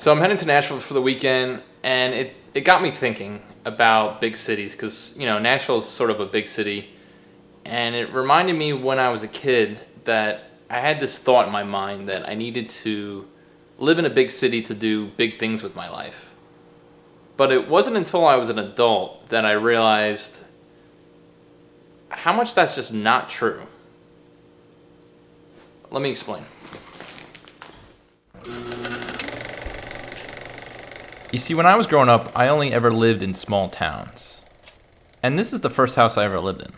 So I'm heading to Nashville for the weekend, and it got me thinking about big cities because, Nashville is sort of a big city. And it reminded me when I was a kid that I had this thought in my mind that I needed to live in a big city to do big things with my life. But it wasn't until I was an adult that I realized how much that's just not true. Let me explain. You see, when I was growing up, I only ever lived in small towns. And this is the first house I ever lived in.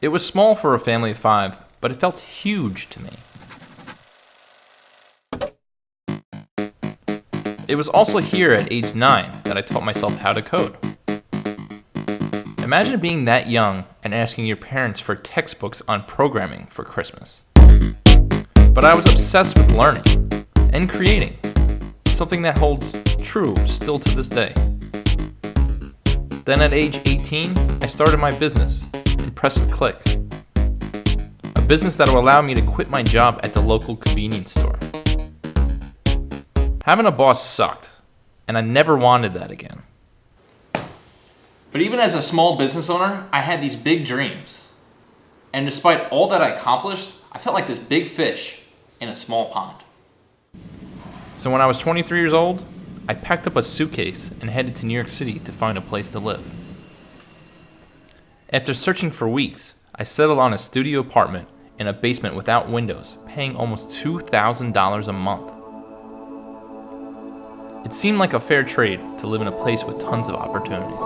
It was small for a family of 5, but it felt huge to me. It was also here at age 9 that I taught myself how to code. Imagine being that young and asking your parents for textbooks on programming for Christmas. But I was obsessed with learning and creating, something that holds true still to this day. Then at age 18, I started my business, Impress and Click, a business that will allow me to quit my job at the local convenience store. Having a boss sucked, and I never wanted that again. But even as a small business owner, I had these big dreams. And despite all that I accomplished, I felt like this big fish in a small pond. So when I was 23 years old, I packed up a suitcase and headed to New York City to find a place to live. After searching for weeks, I settled on a studio apartment in a basement without windows, paying almost $2,000 a month. It seemed like a fair trade to live in a place with tons of opportunities.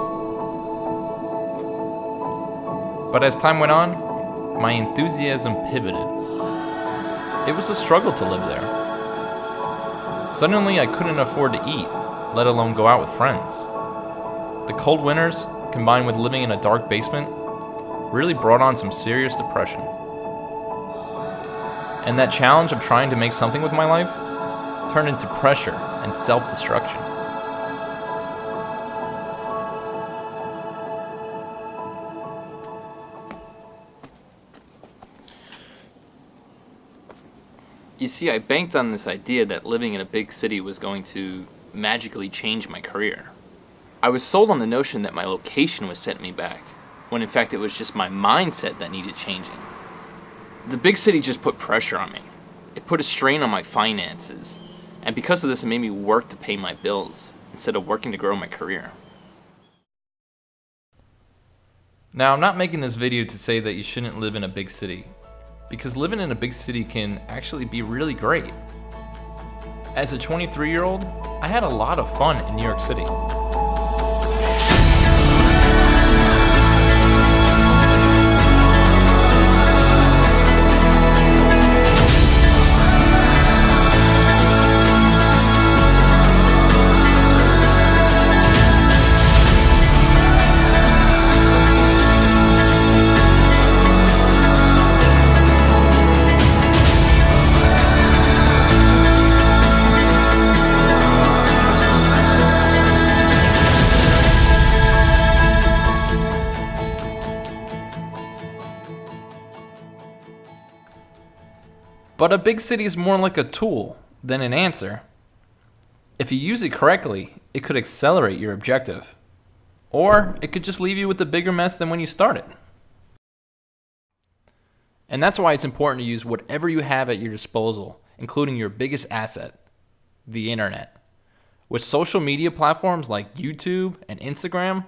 But as time went on, my enthusiasm pivoted. It was a struggle to live there. Suddenly, I couldn't afford to eat, let alone go out with friends. The cold winters, combined with living in a dark basement, really brought on some serious depression. And that challenge of trying to make something with my life turned into pressure and self-destruction. You see, I banked on this idea that living in a big city was going to magically change my career. I was sold on the notion that my location was setting me back, when in fact it was just my mindset that needed changing. The big city just put pressure on me. It put a strain on my finances, and because of this it made me work to pay my bills instead of working to grow my career. Now, I'm not making this video to say that you shouldn't live in a big city, because living in a big city can actually be really great. As a 23-year-old, I had a lot of fun in New York City. But a big city is more like a tool than an answer. If you use it correctly, it could accelerate your objective. Or it could just leave you with a bigger mess than when you started. And that's why it's important to use whatever you have at your disposal, including your biggest asset, the internet. With social media platforms like YouTube and Instagram,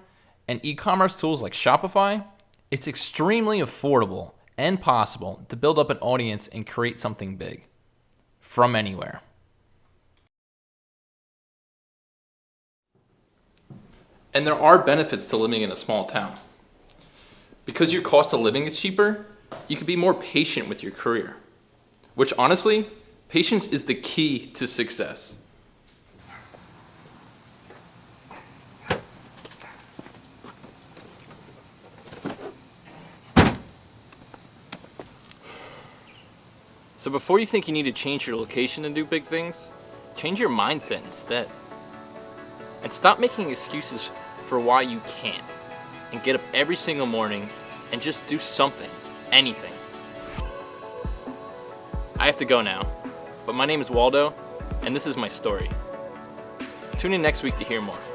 and e-commerce tools like Shopify, it's extremely affordable and possible to build up an audience and create something big from anywhere. And there are benefits to living in a small town. Because your cost of living is cheaper, you can be more patient with your career, which honestly, patience is the key to success. So before you think you need to change your location to do big things, change your mindset instead. And stop making excuses for why you can't. And get up every single morning and just do something, anything. I have to go now, but my name is Waldo, and this is my story. Tune in next week to hear more.